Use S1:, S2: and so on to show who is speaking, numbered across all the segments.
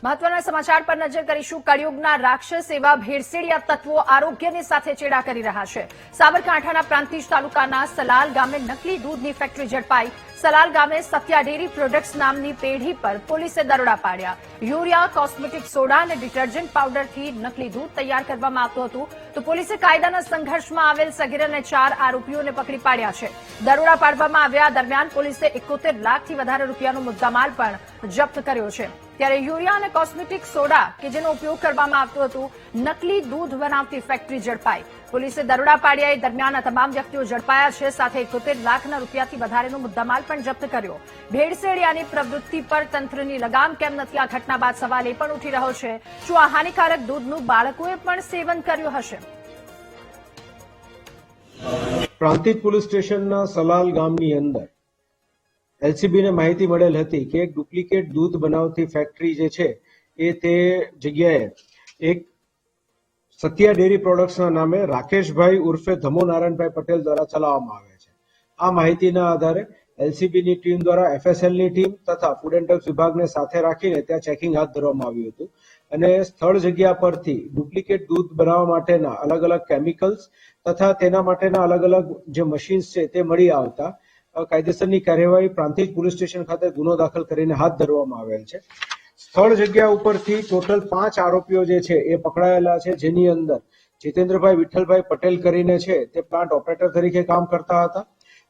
S1: મહત્વના સમાચાર પર નજર કરીશું। કળિયુગના રાક્ષસ એવા ભેળસેળિયા તત્વો આરોગ્યની સાથે ચેડા કરી રહ્યા છે। સાબરકાંઠાના પ્રાંતિજ તાલુકાના સલાલ ગામે નકલી દૂધની ફેક્ટરી ઝડપાઈ। સલાલ ગામે સત્યા ડેરી પ્રોડક્ટ્સ નામની પેઢી પર પોલીસે દરોડા પાડ્યા। યુરિયા, કોસ્મેટિક સોડા અને ડિટર્જન્ટ પાવડરથી નકલી દૂધ તૈયાર કરવામાં આવતું હતું તો પોલીસે કાયદાના સંઘર્ષમાં આવેલ સગીર અને 4 આરોપીઓને પકડી પાડ્યા છે। દરોડા પાડવામાં આવ્યા દરમિયાન પોલીસે 71 લાખથી વધારે રૂપિયાનો મુદ્દામાલ પણ જપ્ત કર્યો છે। ત્યારે યુરિયા અને કોસ્મેટિક સોડા કે જેનો ઉપયોગ કરવામાં આવતો હતો નકલી દૂધ બનાવતી ફેક્ટરી ઝડપાઈ। પોલીસે દરોડા પાડ્યા એ દરમિયાન આ તમામ વ્યક્તિઓ ઝડપાયા છે, સાથે 71 લાખના રૂપિયાથી વધારેનો મુદ્દામાલ પણ જપ્ત કર્યો। ભેળસેળિયાની પ્રવૃત્તિ પર તંત્રની લગામ કેમ નથી? આ ઘટના બાદ સવાલ એ પણ ઉઠી રહ્યો છે, શું આ હાનિકારક દૂધનું બાળકોએ પણ સેવન કર્યું હશે?
S2: પ્રાંતિજ પોલીસ સ્ટેશનના સલાલ ગામની અંદર એલસીબીને માહિતી મળેલ હતી કે એક ડુપ્લિકેટ દૂધ બનાવતી ફેક્ટરી જે છે એ તે જગ્યાએ એક સત્યા ડેરી પ્રોડક્ટ્સના નામે રાકેશભાઈ ઉર્ફે ધમો નારાયણભાઈ પટેલ દ્વારા ચલાવવામાં આવે છે। આ માહિતીના આધારે એલસીબીની ટીમ દ્વારા એફએસએલની ટીમ તથા ફૂડ એન્ડ ડ્રગ્સ વિભાગને સાથે રાખીને ત્યાં ચેકિંગ હાથ ધરવામાં આવ્યું હતું અને સ્થળ જગ્યા પરથી ડુપ્લિકેટ દૂધ બનાવવા માટેના અલગ અલગ કેમિકલ્સ તથા તેના માટેના અલગ અલગ જે મશીન્સ છે તે મળી આવતા કાયદેસરની કાર્યવાહી પ્રાંતિજ પોલીસ સ્ટેશન ખાતે ગુનો દાખલ કરીને હાથ ધરવામાં આવેલ છે। સ્થળ જગ્યા ઉપરથી ટોટલ 5 આરોપીઓ જે છે એ પકડાયેલા છે, જેની અંદર જીતેન્દ્રભાઈ વિઠ્ઠલભાઈ પટેલ કરીને છે તે પ્લાન્ટ ઓપરેટર તરીકે કામ કરતા હતા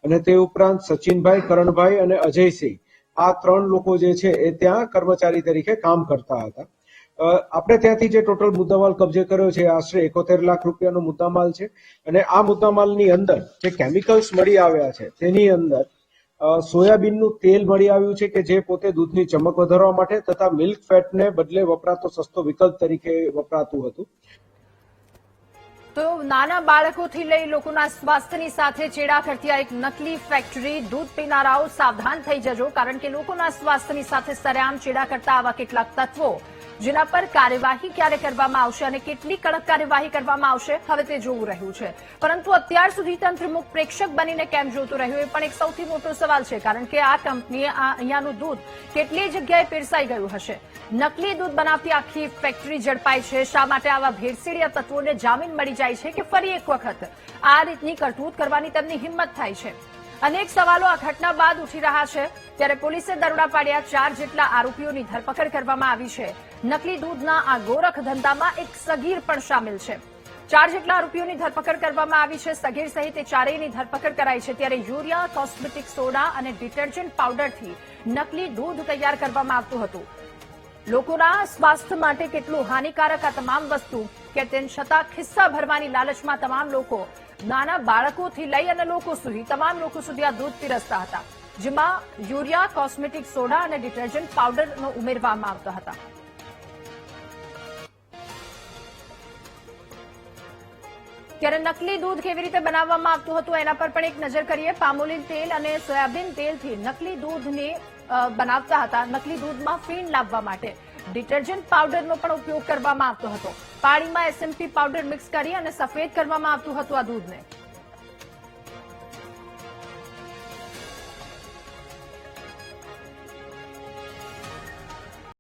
S2: અને તે ઉપરાંત સચિનભાઈ, કરણભાઈ અને અજયસિંહ આ 3 લોકો જે છે એ ત્યાં કર્મચારી તરીકે કામ કરતા હતા। આપણે ત્યાંથી જે ટોટલ મુદ્દામાલ કબજે કર્યો છે આશરે 71 લાખ રૂપિયાનો મુદ્દામાલ છે અને આ મુદ્દામાલની અંદર જે કેમિકલ્સ મળી આવ્યા છે તેની અંદર સોયાબીનનું તેલ મળી આવ્યું છે કે જે પોતે દૂધની ચમક વધારવા માટે તથા મિલ્ક ફેટને બદલે વપરાતો સસ્તો વિકલ્પ તરીકે વપરાતું હતું।
S1: તો નાના બાળકોથી લઈ લોકોના સ્વાસ્થ્યની સાથે ચેડા કરતી આ એક નકલી ફેક્ટરી, દૂધ પીનારાઓ સાવધાન થઈ જજો, કારણ કે લોકોના સ્વાસ્થ્યની સાથે સરેઆમ ચેડા કરતા આવા કેટલાક તત્વો જેના પર કાર્યવાહી ક્યારે કરવામાં આવશે અને કેટલી કડક કાર્યવાહી કરવામાં આવશે હવે તે જોવું રહ્યું છે। પરંતુ અત્યાર સુધી તંત્ર મુખ પ્રેક્ષક બનીને કેમ જોતું રહ્યું એ પણ એક સૌથી મોટો સવાલ છે, કારણ કે આ કંપનીએ અહીંયાનું દૂધ કેટલી જગ્યાએ પીરસાઈ ગયું હશે। નકલી દૂધ બનાવતી આખી ફેક્ટરી ઝડપાઈ છે। શા માટે આવા ભેળસેળિયા તત્વોને જામીન મળી જાય છે કે ફરી એક વખત આ રીતની કરતૂત કરવાની તેમની હિંમત થાય છે? અનેક સવાલો આ ઘટના બાદ ઉઠી રહ્યા છે। ત્યારે પોલીસે દરોડા પાડ્યા, 4 જેટલા આરોપીઓની ધરપકડ કરવામાં આવી છે। નકલી દૂધના આ ગોરખ ધંધામાં એક સગીર પણ સામેલ છે। 4 જેટલા આરોપીઓની ધરપકડ કરવામાં આવી છે। સગીર સહિત 4ની ધરપકડ કરાઈ છે। ત્યારે યુરિયા, કોસ્મેટિક સોડા અને ડિટર્જન્ટ પાવડરથી નકલી દૂધ તૈયાર કરવામાં આવતું હતું। લોકોના સ્વાસ્થ્ય માટે કેટલું હાનિકારક આ તમામ વસ્તુ કે તેમ છતાં ખિસ્સા ભરવાની લાલચમાં તમામ લોકો, નાના બાળકોથી લઈ અને લોકો સુધી, તમામ લોકો સુધી આ દૂધ પીરસતા હતા, જેમાં યુરિયા, કોસ્મેટિક સોડા અને ડિટર્જન્ટ પાવડરનો ઉમેરવામાં આવતા હતા। ત્યારે નકલી દૂધ કેવી રીતે બનાવવામાં આવતું હતું એના પર પણ એક નજર કરીએ। પામોલીન તેલ અને સોયાબીન તેલથી નકલી દૂધને બનાવતા હતા। નકલી દૂધમાં ફીણ લાવવા માટે ડિટર્જન્ટ પાવડરનો પણ ઉપયોગ કરવામાં આવતો હતો। પાણીમાં SMP પાવડર મિક્સ કરી અને સફેદ કરવામાં આવતું હતું આ દૂધને।